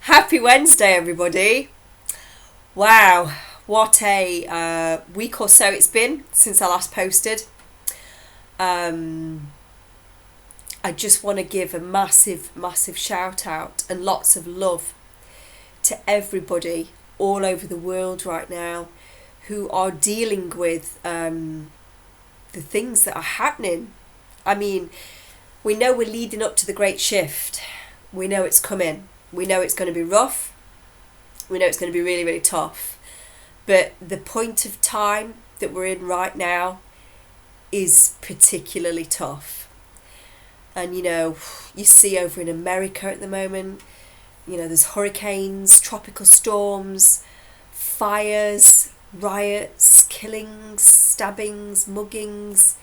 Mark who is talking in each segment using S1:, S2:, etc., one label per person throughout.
S1: Happy Wednesday, everybody. Wow, what a week or so it's been since I last posted. Um, I just want to give a massive shout out and lots of love to everybody all over the world right now who are dealing with the things that are happening. I mean, we know we're leading up to the great shift. We know it's coming. We know it's going to be rough. We know it's going to be really tough. But the point of time that we're in right now is particularly tough. And you see over in America at the moment, there's hurricanes, tropical storms, fires, riots, killings, stabbings, muggings,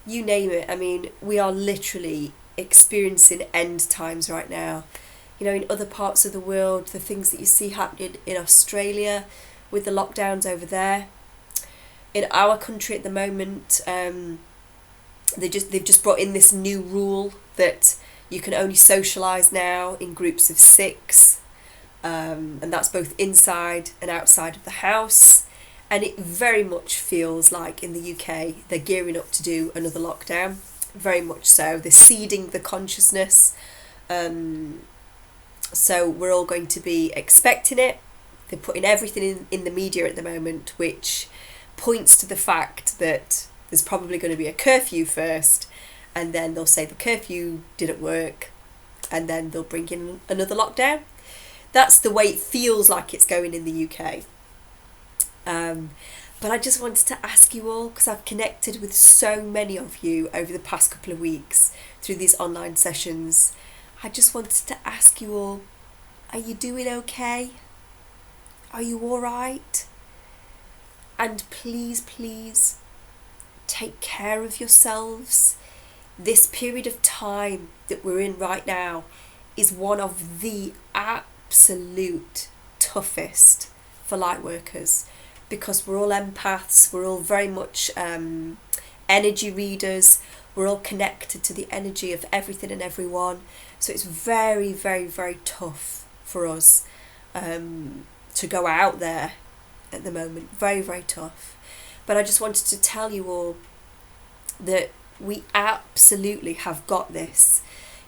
S1: you name it. I mean, we are literally experiencing end times right now. In other parts of the world, the things that you see happening in Australia with the lockdowns over there. In our country at the moment, they've just brought in this new rule that you can only socialise now in groups of 6, and that's both inside and outside of the house. And it very much feels like in the UK they're gearing up to do another lockdown. Very much so. They're seeding the consciousness. So we're all going to be expecting it. They're putting everything in the media at the moment, which points to the fact that there's probably going to be a curfew first, and then they'll say the curfew didn't work, and then they'll bring in another lockdown. That's the way it feels like it's going in the UK. But I just wanted to ask you all, because I've connected with so many of you over the past couple of weeks through these online sessions. I just wanted to ask you all, are you doing okay? Are you all right? And please, take care of yourselves. This period of time that we're in right now is one of the absolute toughest for light workers, because we're all empaths, we're all very much energy readers, we're all connected to the energy of everything and everyone. So it's very tough for us to go out there at the moment. Very tough. But I just wanted to tell you all that we absolutely have got this.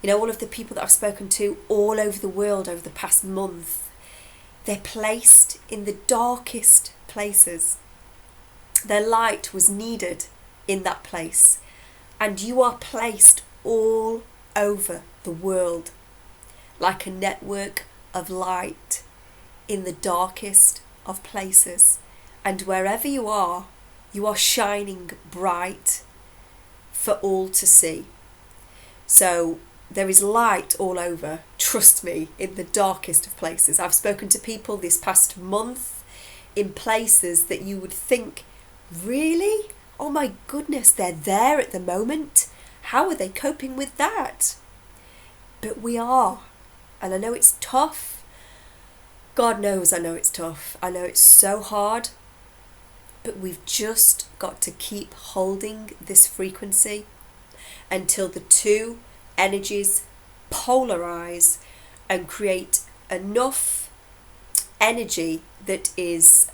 S1: All of the people that I've spoken to all over the world over the past month, they're placed in the darkest places. Their light was needed in that place. And you are placed all over the world like a network of light in the darkest of places. And wherever you are shining bright for all to see. So there is light all over, trust me, in the darkest of places. I've spoken to people this past month in places that you would think, really? Oh my goodness, they're there at the moment. How are they coping with that? But we are. And I know it's tough. God knows I know it's tough. I know it's so hard. But we've just got to keep holding this frequency until the two energies polarize and create enough energy that is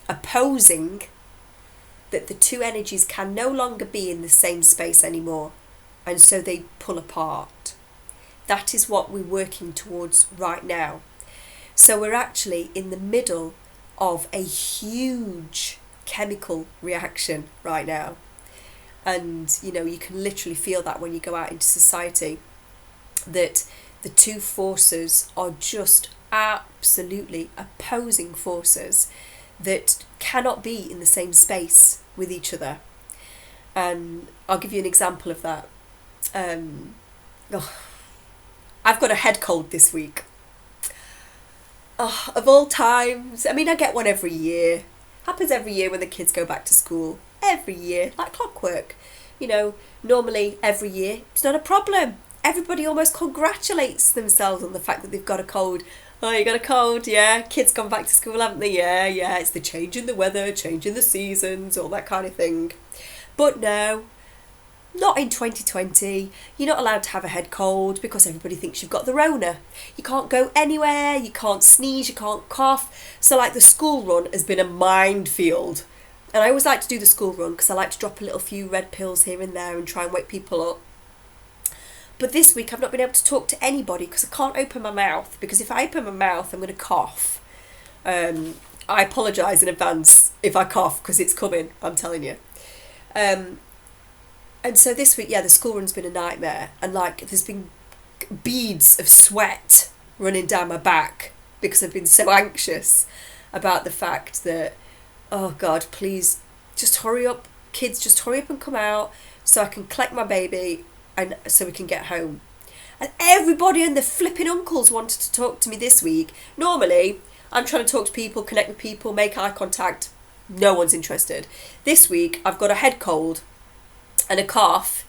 S1: opposing, that the two energies can no longer be in the same space anymore, and so they pull apart. That is what we're working towards right now. So we're actually in the middle of a huge chemical reaction right now. And you can literally feel that when you go out into society, that the two forces are just absolutely opposing forces that cannot be in the same space with each other. And I'll give you an example of that. I've got a head cold this week. Of all times, I mean, I get one every year. Happens every year when the kids go back to school. Every year, like clockwork. Normally every year, it's not a problem. Everybody almost congratulates themselves on the fact that they've got a cold. Oh, you got a cold? Yeah. Kids gone back to school, haven't they? Yeah. It's the change in the weather, change in the seasons, all that kind of thing. But no, Not in 2020. You're not allowed to have a head cold because everybody thinks you've got the Rona. You can't go anywhere, you can't sneeze, you can't cough. So like the school run has been a minefield. And I always like to do the school run because I like to drop a little few red pills here and there and try and wake people up. But this week I've not been able to talk to anybody because I can't open my mouth, because if I open my mouth I'm going to cough. I apologise in advance if I cough because it's coming, I'm telling you. And so this week, the school run's been a nightmare, and like there's been beads of sweat running down my back because I've been so anxious about the fact that, oh God, please just hurry up, kids, just hurry up and come out so I can collect my baby and so we can get home. And everybody and their flipping uncles wanted to talk to me this week. Normally, I'm trying to talk to people, connect with people, make eye contact. No one's interested. This week, I've got a head cold and a cough.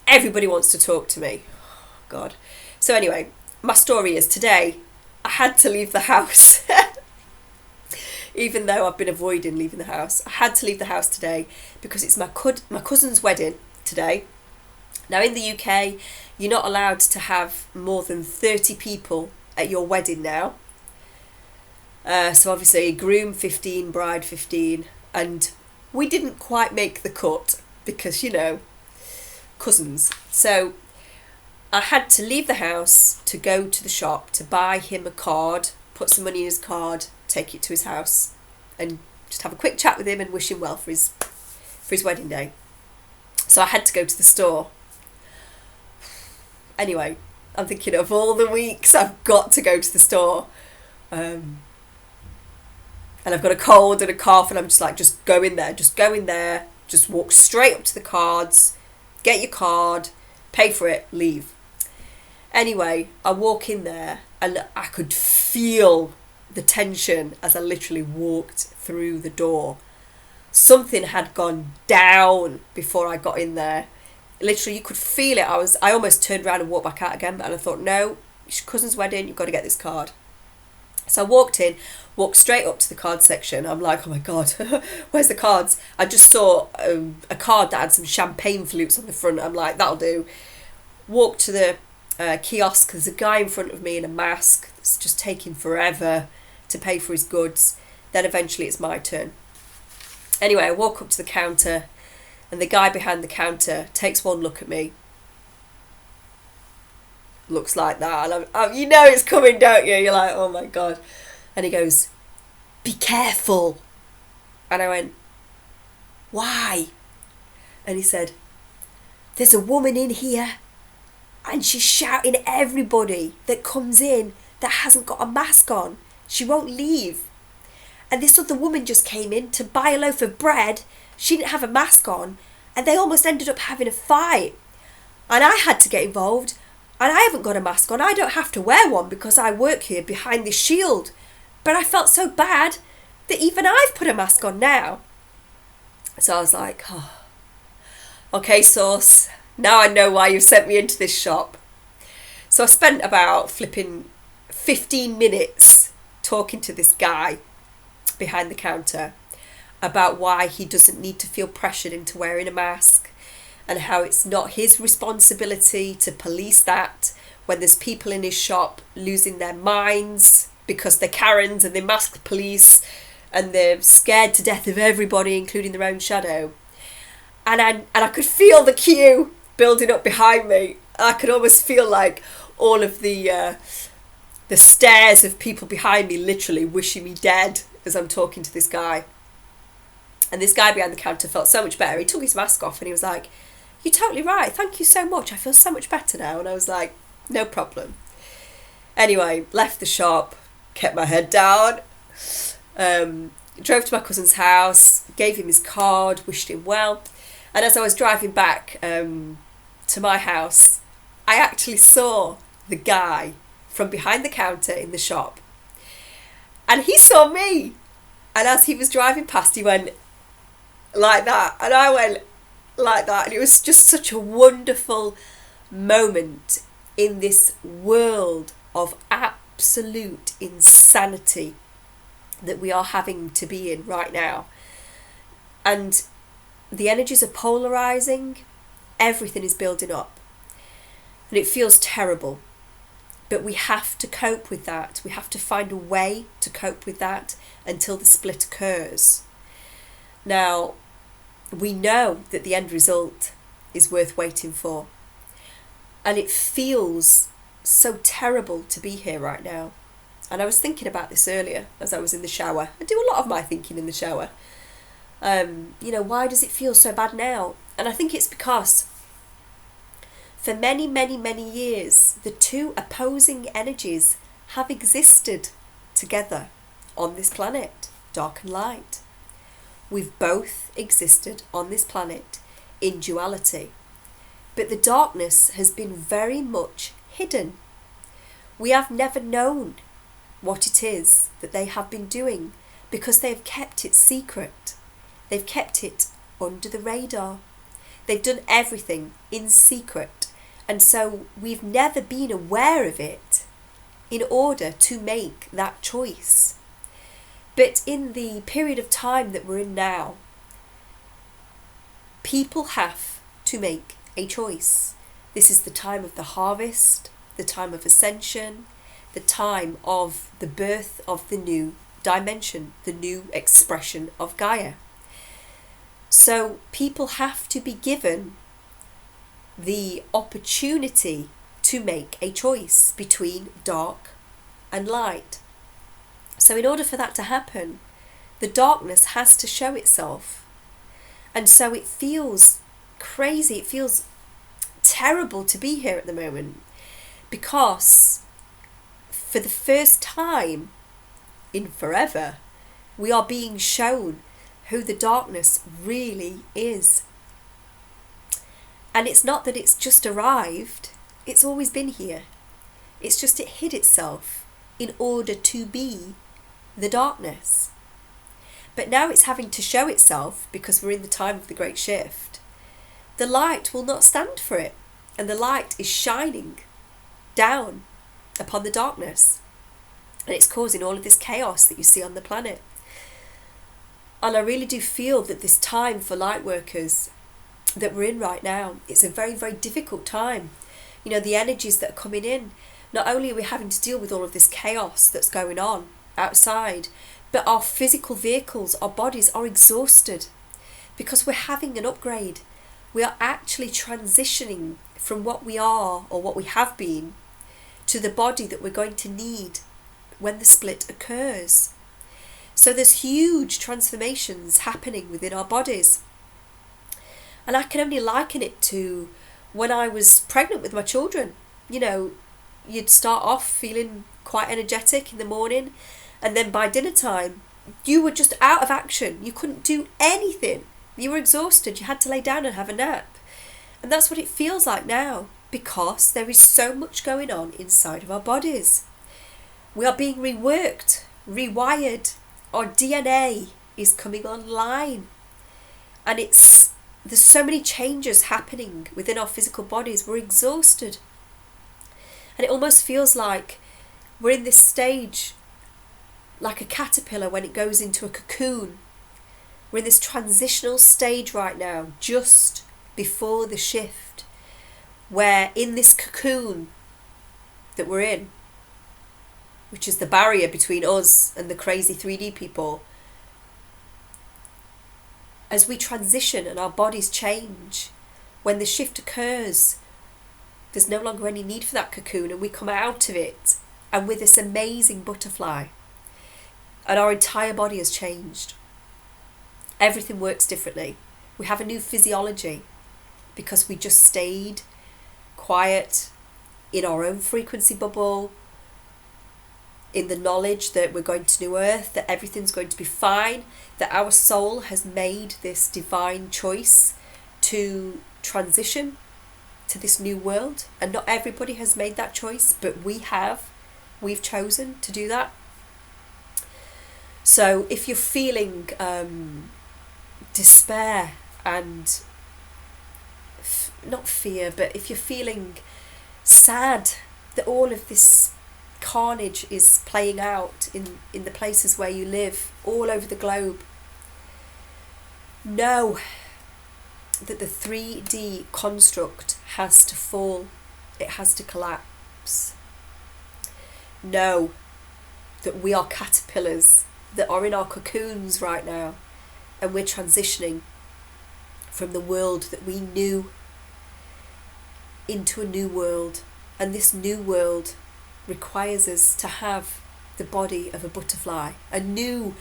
S1: Everybody wants to talk to me. Oh, God. So anyway, my story is today I had to leave the house. Even though I've been avoiding leaving the house, I had to leave the house today because it's my cousin's wedding today. Now in the UK, you're not allowed to have more than 30 people at your wedding now. So obviously groom 15, bride 15, and we didn't quite make the cut because, you know, cousins. So I had to leave the house to go to the shop to buy him a card, put some money in his card, take it to his house and just have a quick chat with him and wish him well for his wedding day. So I had to go to the store. Anyway, I'm thinking of all the weeks I've got to go to the store. And I've got a cold and a cough and I'm just like, just go in there, just walk straight up to the cards, get your card, pay for it, leave. Anyway, I walk in there and I could feel the tension as I literally walked through the door. Something had gone down before I got in there. Literally, you could feel it. I almost turned around and walked back out again, but I thought, no, it's your cousin's wedding, you've got to get this card. So I walked straight up to the card section. I'm like, oh my God, where's the cards? I just saw a card that had some champagne flutes on the front. I'm like, that'll do. Walked to the kiosk. There's a guy in front of me in a mask that's just taking forever to pay for his goods. Then eventually it's my turn. Anyway, I walk up to the counter and the guy behind the counter takes one look at me. Looks like that, and you know it's coming, don't you? You're like, oh my God. And he goes, be careful. And I went, why? And he said, there's a woman in here and she's shouting at everybody that comes in that hasn't got a mask on. She won't leave. And this other woman just came in to buy a loaf of bread. She didn't have a mask on and they almost ended up having a fight. And I had to get involved. And I haven't got a mask on. I don't have to wear one because I work here behind this shield. But I felt so bad that even I've put a mask on now. So I was like, oh, okay, sauce. Now I know why you've sent me into this shop. So I spent about flipping 15 minutes talking to this guy behind the counter about why he doesn't need to feel pressured into wearing a mask, and how it's not his responsibility to police that when there's people in his shop losing their minds because they're Karens and they mask police and they're scared to death of everybody, including their own shadow. And I could feel the queue building up behind me. I could almost feel like all of the stares of people behind me literally wishing me dead as I'm talking to this guy. And this guy behind the counter felt so much better. He took his mask off and he was like, you're totally right, thank you so much, I feel so much better now. And I was like, no problem. Anyway, left the shop, kept my head down, drove to my cousin's house, gave him his card, wished him well. And as I was driving back to my house, I actually saw the guy from behind the counter in the shop. And he saw me. And as he was driving past, he went like that. And I went like that. And it was just such a wonderful moment in this world of absolute insanity that we are having to be in right now. And the energies are polarizing. everything is building up. And it feels terrible. But we have to cope with that. We have to find a way to cope with that until the split occurs. Now, we know that the end result is worth waiting for. And it feels so terrible to be here right now. And I was thinking about this earlier as I was in the shower. I do a lot of my thinking in the shower. Why does it feel so bad now? And I think it's because for many, many, many years, the two opposing energies have existed together on this planet, dark and light. We've both existed on this planet in duality. But the darkness has been very much hidden. We have never known what it is that they have been doing because they have kept it secret. They've kept it under the radar. They've done everything in secret. And so we've never been aware of it in order to make that choice. But in the period of time that we're in now, people have to make a choice. This is the time of the harvest, the time of ascension, the time of the birth of the new dimension, the new expression of Gaia. So people have to be given the opportunity to make a choice between dark and light. So in order for that to happen, the darkness has to show itself. And so it feels crazy, it feels terrible to be here at the moment, because for the first time in forever, we are being shown who the darkness really is. And it's not that it's just arrived, it's always been here. It's just it hid itself in order to be the darkness. But now it's having to show itself because we're in the time of the great shift. The light will not stand for it, and the light is shining down upon the darkness, and it's causing all of this chaos that you see on the planet. And I really do feel that this time for light workers that we're in right now, it's a very, very difficult time. You know, the energies that are coming in, not only are we having to deal with all of this chaos that's going on outside, but our physical vehicles, our bodies are exhausted because we're having an upgrade. We are actually transitioning from what we are or what we have been to the body that we're going to need when the split occurs. So there's huge transformations happening within our bodies. And I can only liken it to when I was pregnant with my children. You know, you'd start off feeling quite energetic in the morning, and then by dinner time, you were just out of action. You couldn't do anything. You were exhausted. You had to lay down and have a nap. And that's what it feels like now, because there is so much going on inside of our bodies. We are being reworked, rewired. Our DNA is coming online. And there's so many changes happening within our physical bodies. We're exhausted. And it almost feels like we're in this stage, like a caterpillar when it goes into a cocoon. We're in this transitional stage right now, just before the shift, where in this cocoon that we're in, which is the barrier between us and the crazy 3D people, as we transition and our bodies change, when the shift occurs, there's no longer any need for that cocoon, and we come out of it and we're this amazing butterfly, and our entire body has changed. Everything works differently. We have a new physiology because we just stayed quiet in our own frequency bubble, in the knowledge that we're going to New Earth, that everything's going to be fine, that our soul has made this divine choice to transition to this new world. And not everybody has made that choice, but we've chosen to do that. So if you're feeling despair and not fear, but if you're feeling sad that all of this carnage is playing out in the places where you live all over the globe, know that the 3D construct has to fall. It has to collapse. Know that we are caterpillars that are in our cocoons right now, and we're transitioning from the world that we knew into a new world, and this new world requires us to have the body of a butterfly, a new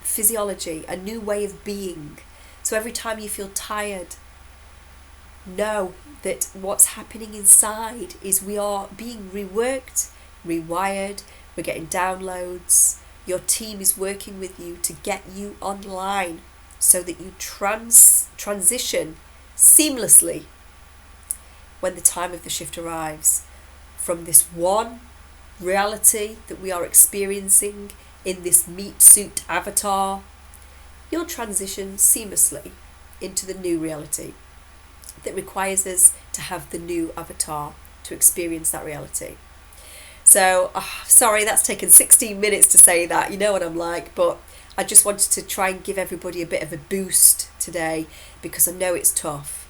S1: physiology, a new way of being. So every time you feel tired, know that what's happening inside is we are being reworked, rewired, we're getting downloads. Your team is working with you to get you online so that you transition seamlessly when the time of the shift arrives from this one reality that we are experiencing in this meat suit avatar. You'll transition seamlessly into the new reality that requires us to have the new avatar to experience that reality. So, sorry, that's taken 16 minutes to say that. You know what I'm like, but I just wanted to try and give everybody a bit of a boost today because I know it's tough.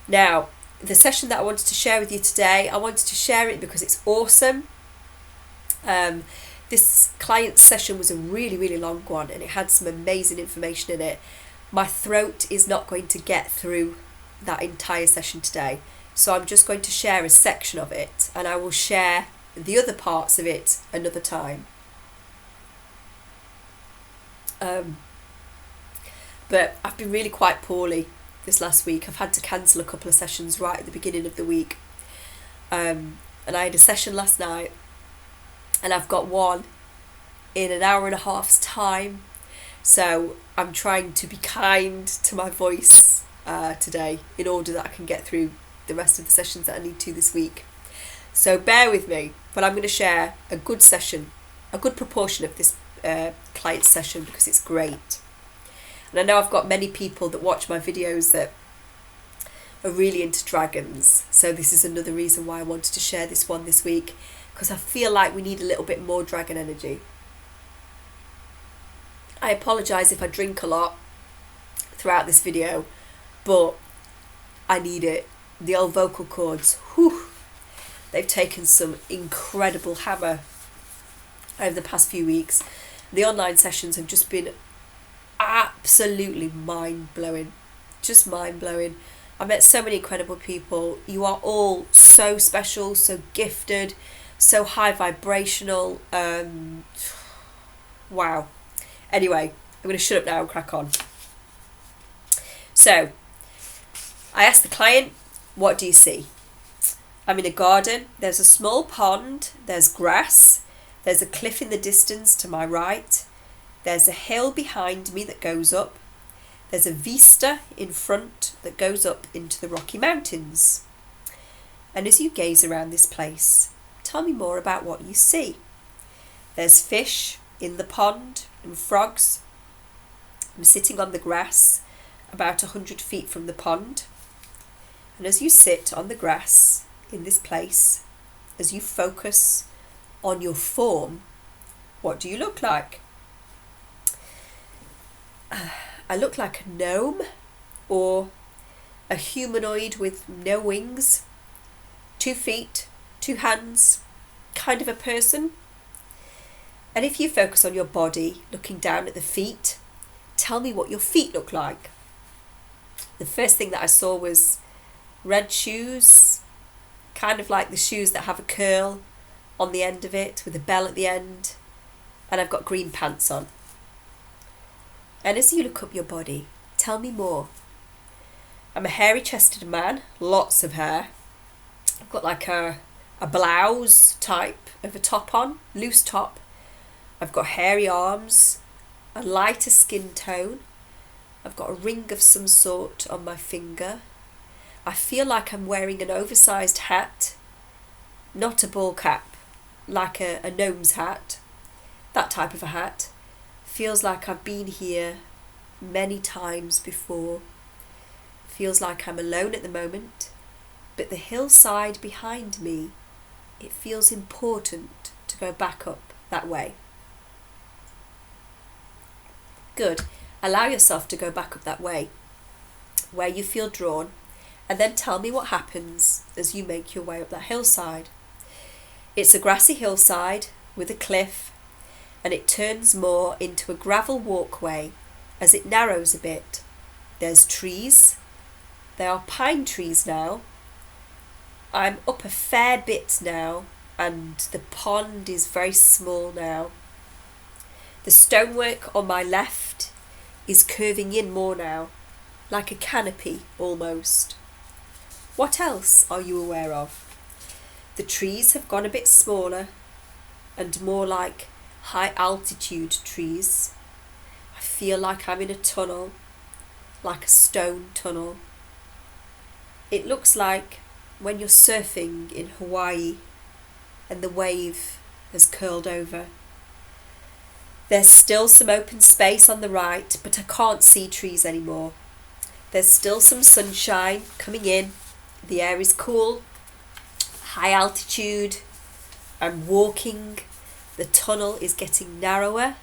S1: Now, the session that I wanted to share with you today, I wanted to share it because it's awesome. This client session was a really, really long one, and it had some amazing information in it. My throat is not going to get through that entire session today, so I'm just going to share a section of it, and I will share the other parts of it another time. But I've been really quite poorly this last week. I've had to cancel a couple of sessions right at the beginning of the week, and I had a session last night, and I've got one in an hour and a half's time, so I'm trying to be kind to my voice today in order that I can get through the rest of the sessions that I need to this week. So bear with me, but I'm going to share a good session, a good proportion of this client session because it's great. And I know I've got many people that watch my videos that are really into dragons, so this is another reason why I wanted to share this one this week, because I feel like we need a little bit more dragon energy. I apologise if I drink a lot throughout this video, but I need it. The old vocal cords, whew, they've taken some incredible hammer over the past few weeks. The online sessions have just been absolutely mind-blowing, just mind-blowing. I met so many incredible people. You are all so special, so gifted, so high vibrational. Wow. Anyway, I'm going to shut up now and crack on. So, I asked the client, what do you see? I'm in a garden. There's a small pond. There's grass. There's a cliff in the distance to my right. There's a hill behind me that goes up. There's a vista in front that goes up into the Rocky Mountains. And as you gaze around this place, tell me more about what you see. There's fish in the pond and frogs. I'm sitting on the grass about 100 feet from the pond. And as you sit on the grass in this place, as you focus on your form, what do you look like? I look like a gnome or a humanoid with no wings, 2 feet, 2 hands, kind of a person. And if you focus on your body, looking down at the feet, tell me what your feet look like. The first thing that I saw was red shoes, kind of like the shoes that have a curl on the end of it with a bell at the end, and I've got green pants on. And as you look up your body, tell me more. I'm a hairy-chested man, lots of hair. I've got like a blouse type of a top on, loose top. I've got hairy arms, a lighter skin tone. I've got a ring of some sort on my finger. I feel like I'm wearing an oversized hat, not a ball cap, like a gnome's hat, that type of a hat. Feels like I've been here many times before. Feels like I'm alone at the moment, but the hillside behind me, it feels important to go back up that way. Good. Allow yourself to go back up that way. where you feel drawn, and then tell me what happens as you make your way up that hillside. It's a grassy hillside with a cliff, and it turns more into a gravel walkway as it narrows a bit. There's trees. They are pine trees now. I'm up a fair bit now, and the pond is very small now. The stonework on my left is curving in more now, like a canopy almost. What else are you aware of? The trees have gone a bit smaller and more like high altitude trees. I feel like I'm in a tunnel, like a stone tunnel. It looks like when you're surfing in Hawaii and the wave has curled over. There's still some open space on the right, but I can't see trees anymore. There's still some sunshine coming in. The air is cool, high altitude. I'm walking. The tunnel is getting narrower.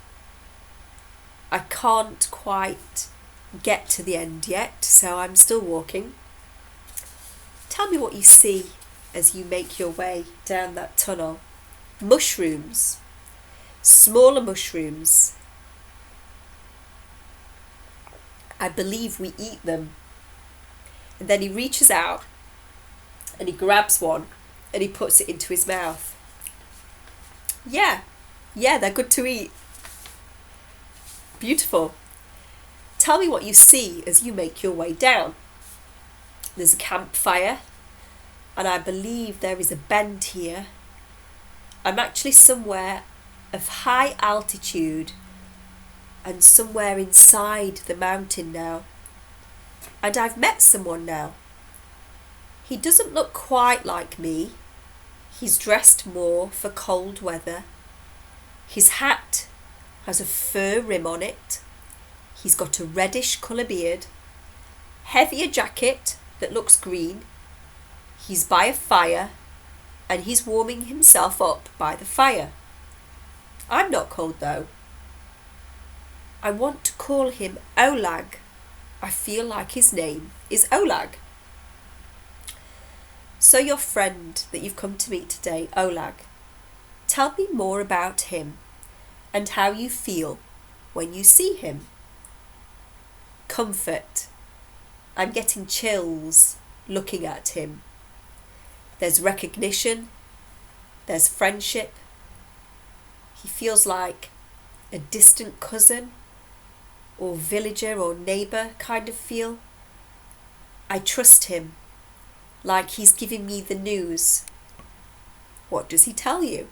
S1: I can't quite get to the end yet, so I'm still walking. Tell me what you see as you make your way down that tunnel. Mushrooms. Smaller mushrooms. I believe we eat them. And then he reaches out and he grabs one and he puts it into his mouth. Yeah, they're good to eat. Beautiful. Tell me what you see as you make your way down. There's a campfire, and I believe there is a bend here. I'm actually somewhere of high altitude and somewhere inside the mountain now. And I've met someone now. He doesn't look quite like me. He's dressed more for cold weather. His hat has a fur rim on it. He's got a reddish colour beard, heavier jacket that looks green. He's by a fire and he's warming himself up by the fire. I'm not cold though. I want to call him Olag. I feel like his name is Olag. So your friend that you've come to meet today, Olag, tell me more about him and how you feel when you see him. Comfort. I'm getting chills looking at him. There's recognition. There's friendship. He feels like a distant cousin or villager or neighbour kind of feel. I trust him, like he's giving me the news. What does he tell you?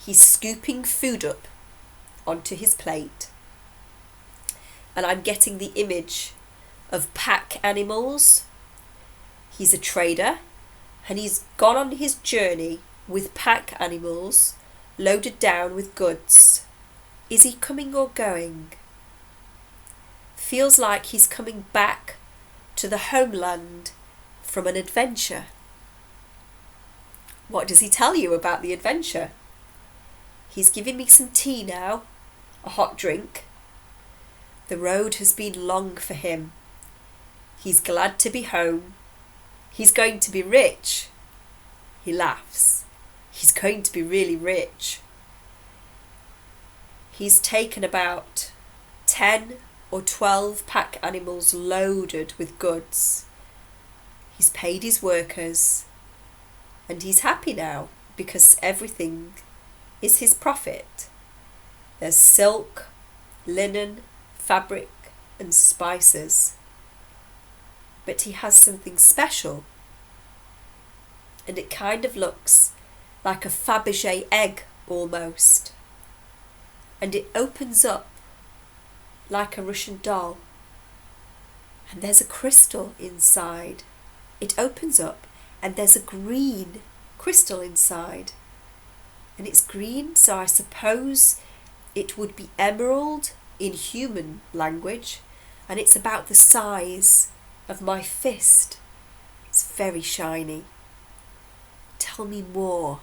S1: He's scooping food up onto his plate. And I'm getting the image of pack animals. He's a trader and he's gone on his journey with pack animals loaded down with goods. Is he coming or going? Feels like he's coming back to the homeland from an adventure. What does he tell you about the adventure? He's giving me some tea now, a hot drink. The road has been long for him. He's glad to be home. He's going to be rich. He laughs. He's going to be really rich. He's taken about 10 or 12 pack animals loaded with goods. He's paid his workers and he's happy now because everything is his profit. There's silk, linen, fabric and spices. But he has something special, and it kind of looks like a Fabergé egg almost, and it opens up like a Russian doll, and there's a crystal inside. It opens up and there's a green crystal inside, and it's green, so I suppose it would be emerald in human language, and it's about the size of my fist. It's very shiny. Tell me more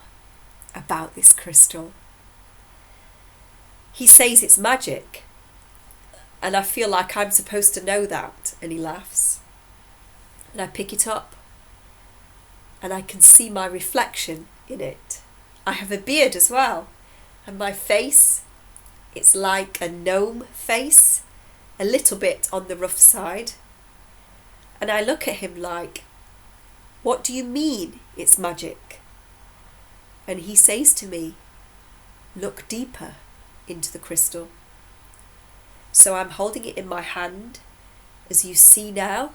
S1: about this crystal. He says it's magic. And I feel like I'm supposed to know that. And he laughs. And I pick it up. And I can see my reflection in it. I have a beard as well. And my face, it's like a gnome face. A little bit on the rough side. And I look at him like, what do you mean it's magic? And he says to me, look deeper into the crystal. So I'm holding it in my hand, as you see now,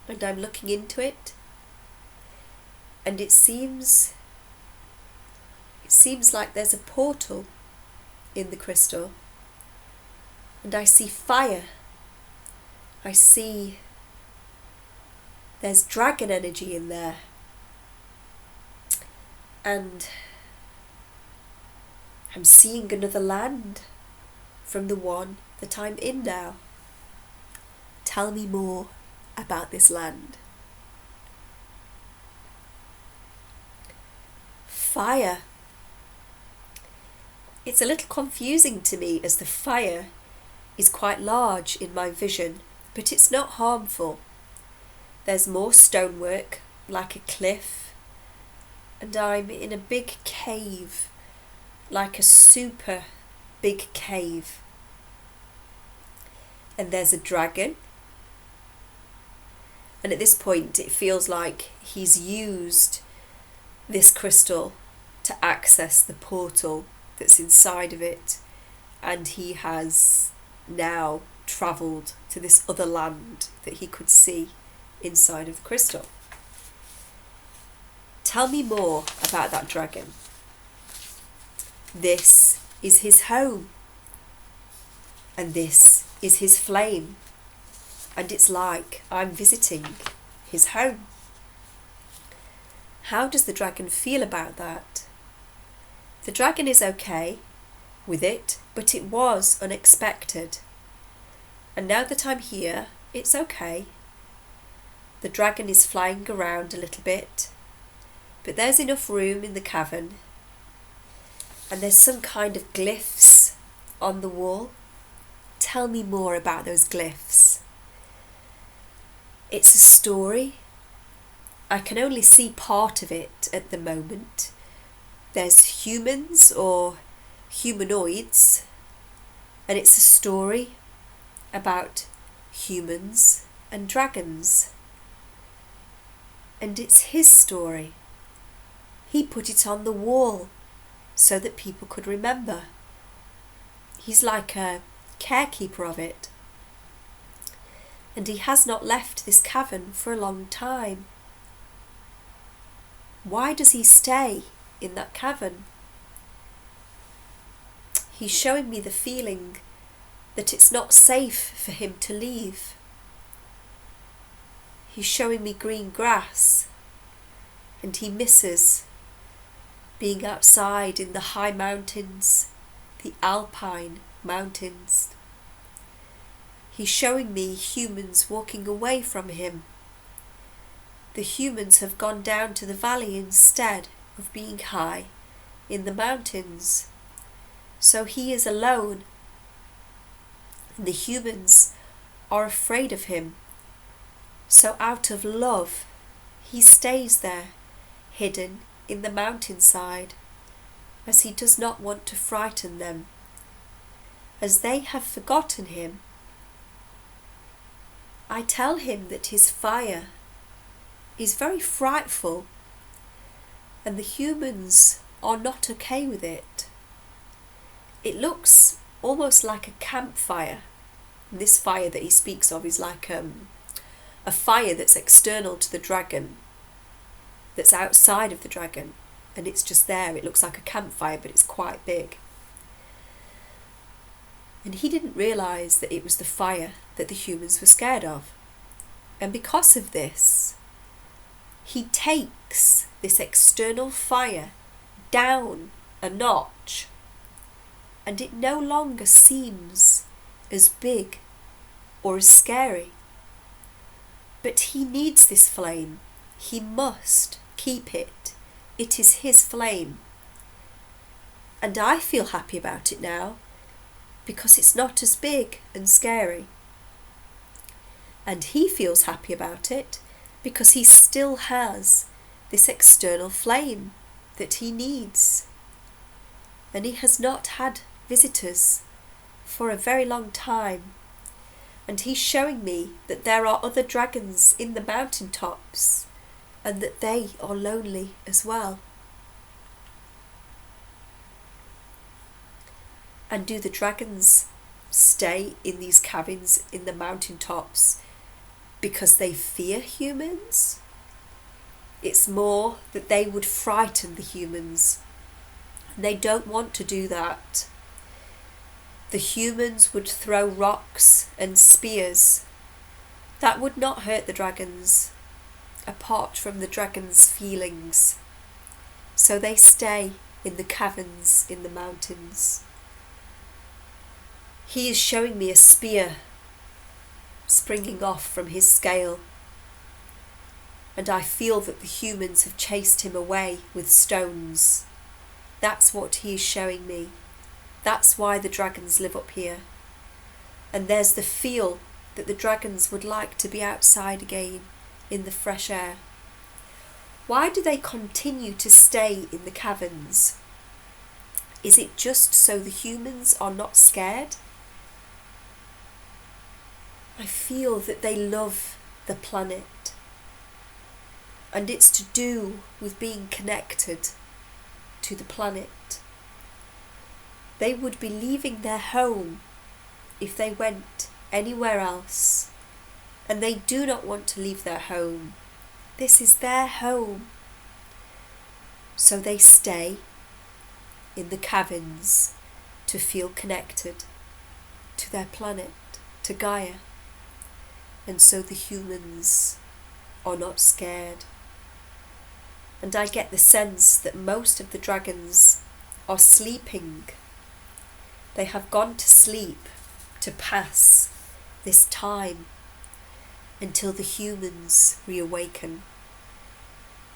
S1: and I'm looking into it. And it seems like there's a portal in the crystal. And I see fire. I see there's dragon energy in there. And I'm seeing another land from the one that I'm in now. Tell me more about this land. Fire. It's a little confusing to me as the fire is quite large in my vision, but it's not harmful. There's more stonework, like a cliff, and I'm in a big cave, like a super big cave. And there's a dragon, and at this point it feels like he's used this crystal to access the portal that's inside of it, and he has now travelled to this other land that he could see inside of the crystal. Tell me more about that dragon. This is his home, and this is his flame, and it's like I'm visiting his home. How does the dragon feel about that? The dragon is okay with it, but it was unexpected. And now that I'm here, it's okay. The dragon is flying around a little bit, but there's enough room in the cavern. And there's some kind of glyphs on the wall. Tell me more about those glyphs. It's a story. I can only see part of it at the moment. There's humans or humanoids, and it's a story about humans and dragons. And it's his story. He put it on the wall so that people could remember. He's like a carekeeper of it. And he has not left this cavern for a long time. Why does he stay in that cavern? He's showing me the feeling that it's not safe for him to leave. He's showing me green grass, and he misses being outside in the high mountains, the alpine mountains. He's showing me humans walking away from him. The humans have gone down to the valley instead of being high in the mountains. So he is alone. And the humans are afraid of him. So out of love, he stays there, hidden in the mountainside, as he does not want to frighten them, as they have forgotten him. I tell him that his fire is very frightful, and the humans are not okay with it. It looks almost like a campfire. And this fire that he speaks of is like a fire that's external to the dragon, that's outside of the dragon, and it's just there. It looks like a campfire, but it's quite big. And he didn't realise that it was the fire that the humans were scared of. And because of this, he takes this external fire down a notch, and it no longer seems as big or as scary. But he needs this flame. He must keep it. It is his flame. And I feel happy about it now, because it's not as big and scary. And he feels happy about it because he still has this external flame that he needs. And he has not had visitors for a very long time. And he's showing me that there are other dragons in the mountain tops and that they are lonely as well. And do the dragons stay in these cabins in the mountain tops because they fear humans? It's more that they would frighten the humans. And they don't want to do that. The humans would throw rocks and spears. That would not hurt the dragons, apart from the dragons' feelings. So they stay in the caverns in the mountains. He is showing me a spear springing off from his scale. And I feel that the humans have chased him away with stones. That's what he is showing me. That's why the dragons live up here. And there's the feel that the dragons would like to be outside again in the fresh air. Why do they continue to stay in the caverns? Is it just so the humans are not scared? I feel that they love the planet. And it's to do with being connected to the planet. They would be leaving their home if they went anywhere else. And they do not want to leave their home. This is their home. So they stay in the caverns to feel connected to their planet, to Gaia. And so the humans are not scared. And I get the sense that most of the dragons are sleeping. They have gone to sleep to pass this time until the humans reawaken.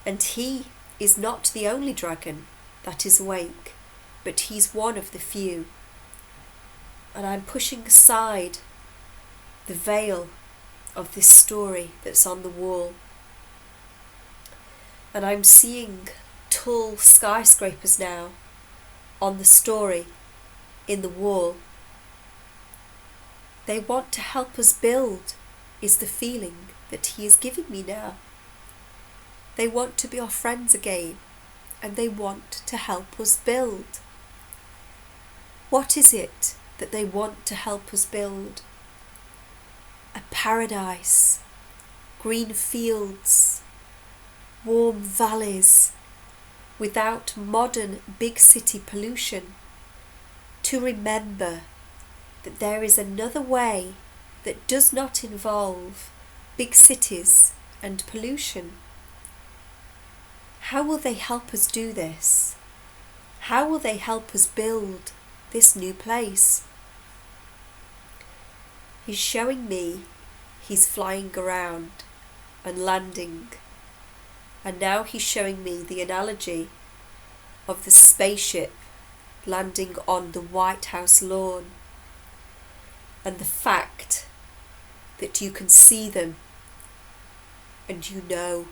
S1: And he is not the only dragon that is awake, but he's one of the few. And I'm pushing aside the veil of this story that's on the wall. And I'm seeing tall skyscrapers now on the story in the wall. They want to help us build, is the feeling that he is giving me now. They want to be our friends again, and they want to help us build. What is it that they want to help us build? A paradise, green fields, warm valleys, without modern big city pollution. To remember that there is another way that does not involve big cities and pollution. How will they help us do this? How will they help us build this new place? He's showing me he's flying around and landing. And now he's showing me the analogy of the spaceship landing on the White House lawn. And the fact that you can see them and you know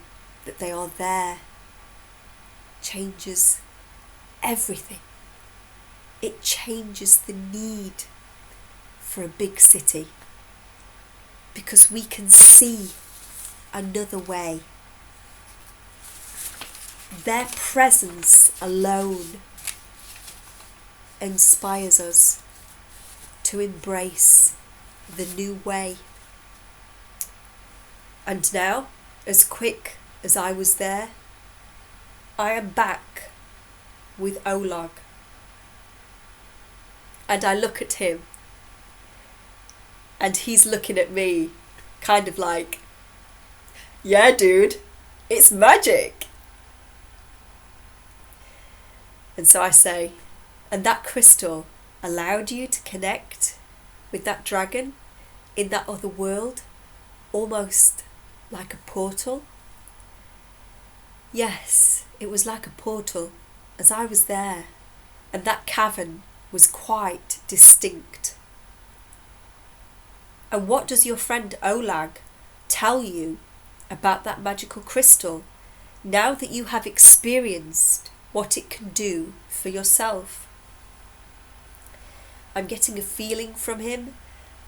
S1: that they are there changes everything. It changes the need for a big city because we can see another way. Their presence alone inspires us to embrace the new way. And now, as quick as I was there, I am back with Oleg. And I look at him, and he's looking at me, kind of like, yeah, dude, it's magic. And so I say, and that crystal allowed you to connect with that dragon in that other world, almost like a portal? Yes, it was like a portal as I was there, and that cavern was quite distinct. And what does your friend Olag tell you about that magical crystal now that you have experienced what it can do for yourself? I'm getting a feeling from him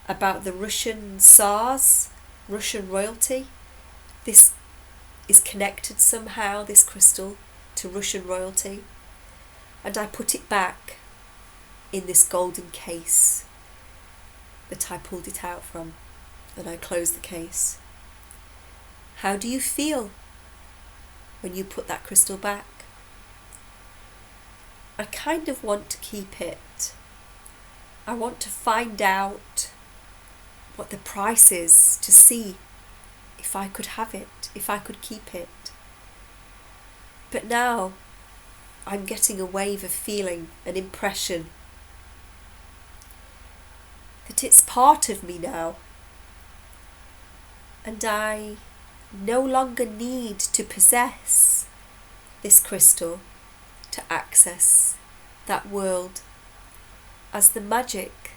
S1: about the Russian Tsars, Russian royalty. This is connected somehow, this crystal, to Russian royalty. And I put it back in this golden case that I pulled it out from, and I closed the case. How do you feel when you put that crystal back? I kind of want to keep it. I want to find out what the price is to see if I could have it, if I could keep it. But now I'm getting a wave of feeling, an impression that it's part of me now, and I no longer need to possess this crystal to access that world, as the magic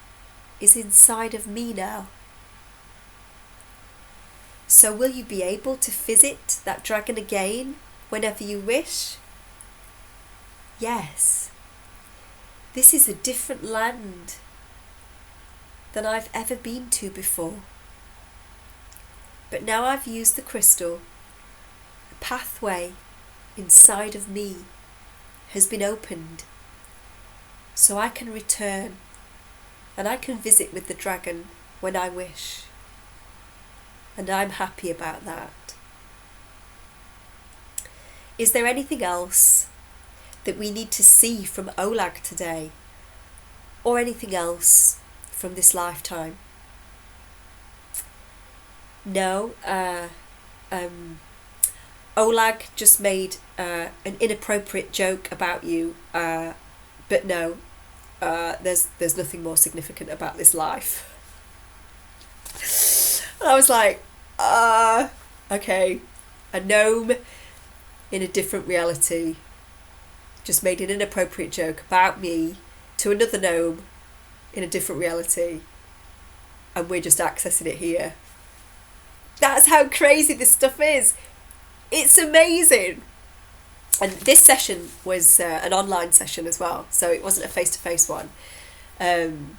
S1: is inside of me now. So will you be able to visit that dragon again whenever you wish? Yes. This is a different land than I've ever been to before. But now I've used the crystal, a pathway inside of me has been opened, so I can return and I can visit with the dragon when I wish. And I'm happy about that. Is there anything else that we need to see from Olag today, or anything else from this lifetime? No, Olag just made an inappropriate joke about you, but no, there's nothing more significant about this life. And I was like, okay, a gnome in a different reality just made an inappropriate joke about me to another gnome in a different reality, and we're just accessing it here. That's how crazy this stuff is. It's amazing. And this session was an online session as well, so it wasn't a face-to-face one. And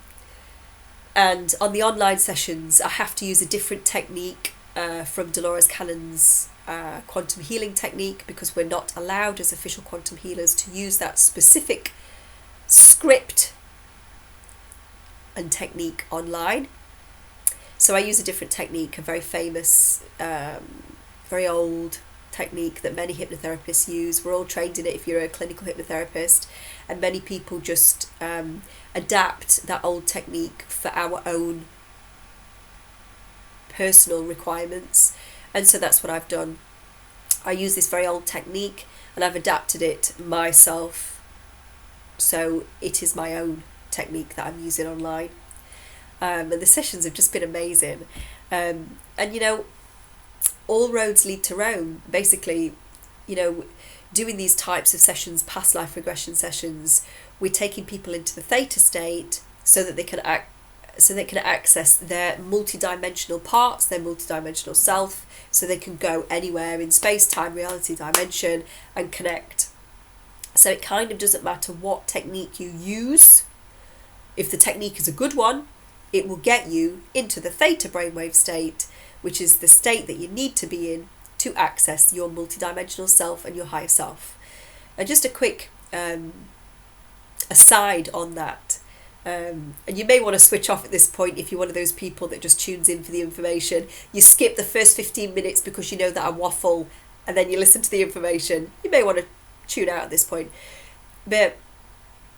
S1: on the online sessions, I have to use a different technique from Dolores Cannon's quantum healing technique, because we're not allowed as official quantum healers to use that specific script and technique online. So I use a different technique, a very famous, very old technique that many hypnotherapists use. We're all trained in it if you're a clinical hypnotherapist, and many people just adapt that old technique for our own personal requirements. And so that's what I've done. I use this very old technique and I've adapted it myself, so it is my own technique that I'm using online. And the sessions have just been amazing. And you know, all roads lead to Rome. Basically, you know, doing these types of sessions, past life regression sessions, we're taking people into the theta state so that they can access their multidimensional parts, their multidimensional self, so they can go anywhere in space, time, reality, dimension, and connect. So it kind of doesn't matter what technique you use. If the technique is a good one, it will get you into the theta brainwave state, which is the state that you need to be in to access your multidimensional self and your higher self. And just a quick aside on that. And you may want to switch off at this point if you're one of those people that just tunes in for the information. You skip the first 15 minutes because you know that I waffle, and then you listen to the information. You may want to tune out at this point. But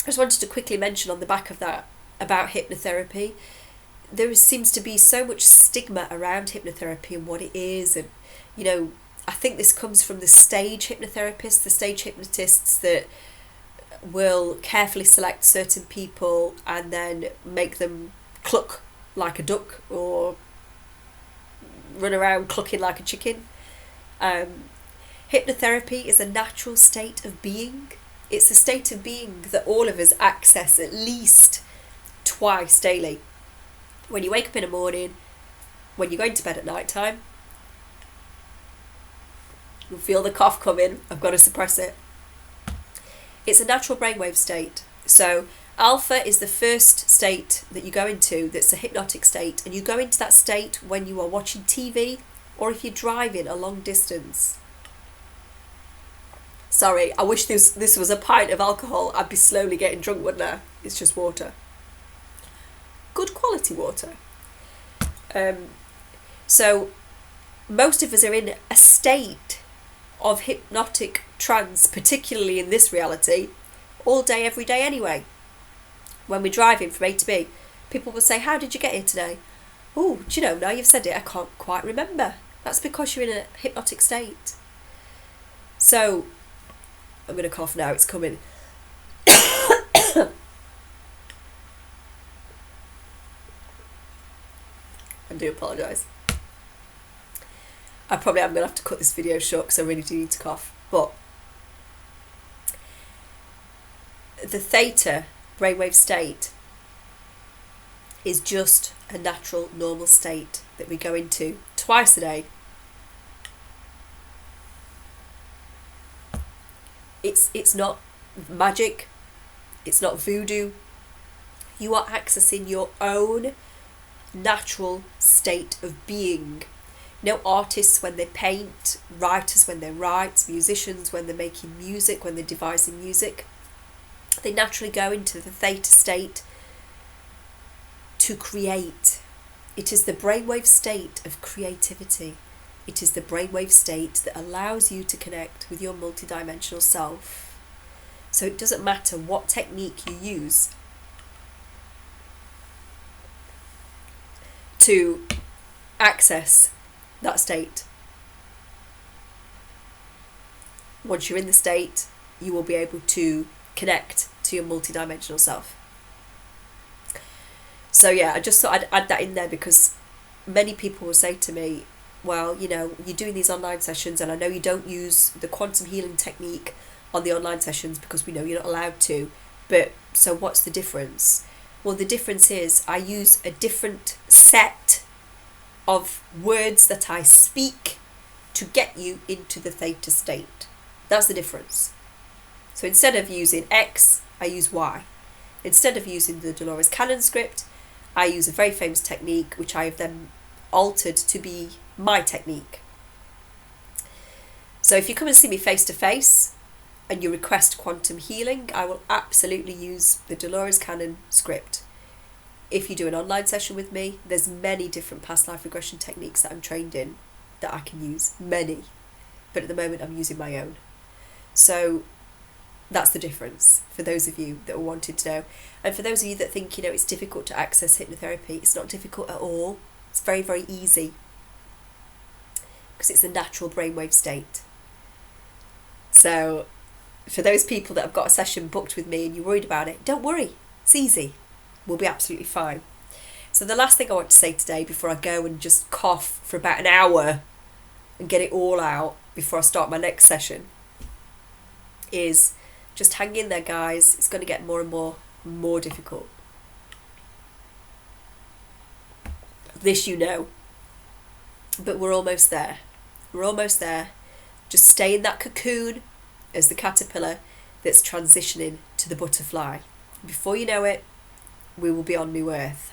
S1: I just wanted to quickly mention on the back of that about hypnotherapy. There seems to be so much stigma around hypnotherapy and what it is. And, you know, I think this comes from the stage hypnotherapists, the stage hypnotists that will carefully select certain people and then make them cluck like a duck or run around clucking like a chicken. Hypnotherapy is a natural state of being. It's a state of being that all of us access at least twice daily. When you wake up in the morning when you're going to bed at night time. You'll feel the cough coming. I've got to suppress it. It's a natural brainwave state. So alpha is the first state that you go into that's a hypnotic state, and you go into that state when you are watching TV or if you're driving a long distance. Sorry, I wish this was a pint of alcohol. I'd be slowly getting drunk, wouldn't I? It's just water. Good quality water. So most of us are in a state of hypnotic trance, particularly in this reality, all day, every day anyway. When we're driving from A to B, people will say, how did you get here today? Oh, do you know, now you've said it, I can't quite remember. That's because you're in a hypnotic state. So, I'm going to cough now, it's coming. I do apologise. I'm going to have to cut this video short because I really do need to cough. But the theta brainwave state is just a natural, normal state that we go into twice a day. It's not magic. It's not voodoo. You are accessing your own natural state of being. You know, artists when they paint, writers when they write, musicians when they're making music, when they're devising music, they naturally go into the theta state to create. It is the brainwave state of creativity. It is the brainwave state that allows you to connect with your multidimensional self. So it doesn't matter what technique you use to access that state. Once you're in the state, you will be able to connect to your multidimensional self. So yeah, I just thought I'd add that in there because many people will say to me, well, you know, you're doing these online sessions and I know you don't use the quantum healing technique on the online sessions because we know you're not allowed to, but so what's the difference? Well, the difference is I use a different set of words that I speak to get you into the theta state. That's the difference. So instead of using X, I use Y. Instead of using the Dolores Cannon script, I use a very famous technique which I have then altered to be my technique. So if you come and see me face to face and you request quantum healing, I will absolutely use the Dolores Cannon script. If you do an online session with me, there's many different past life regression techniques that I'm trained in that I can use, many. But at the moment I'm using my own. So that's the difference for those of you that are wanting to know. And for those of you that think, you know, it's difficult to access hypnotherapy, it's not difficult at all. It's very, very easy because it's a natural brainwave state. So for those people that have got a session booked with me and you're worried about it, don't worry, it's easy. We'll be absolutely fine. So the last thing I want to say today before I go and just cough for about an hour and get it all out before I start my next session is just hang in there, guys. It's going to get more and more difficult. This you know. But we're almost there. We're almost there. Just stay in that cocoon as the caterpillar that's transitioning to the butterfly. Before you know it, we will be on New Earth.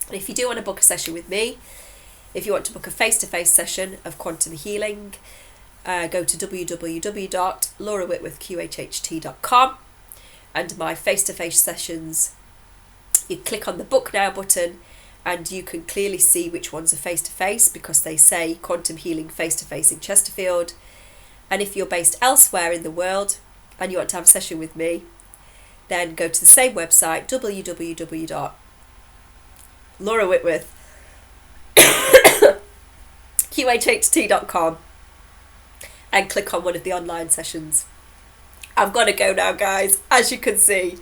S1: And if you do want to book a session with me, if you want to book a face-to-face session of quantum healing, go to www.laurawhitworthqhht.com, and my face-to-face sessions, you click on the book now button and you can clearly see which ones are face-to-face because they say quantum healing face-to-face in Chesterfield. And if you're based elsewhere in the world and you want to have a session with me, then go to the same website, www.laurawhitworthqhht.com, and click on one of the online sessions. I've got to go now, guys, as you can see.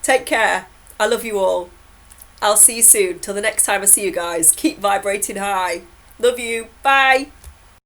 S1: Take care. I love you all. I'll see you soon. Till the next time I see you guys. Keep vibrating high. Love you. Bye.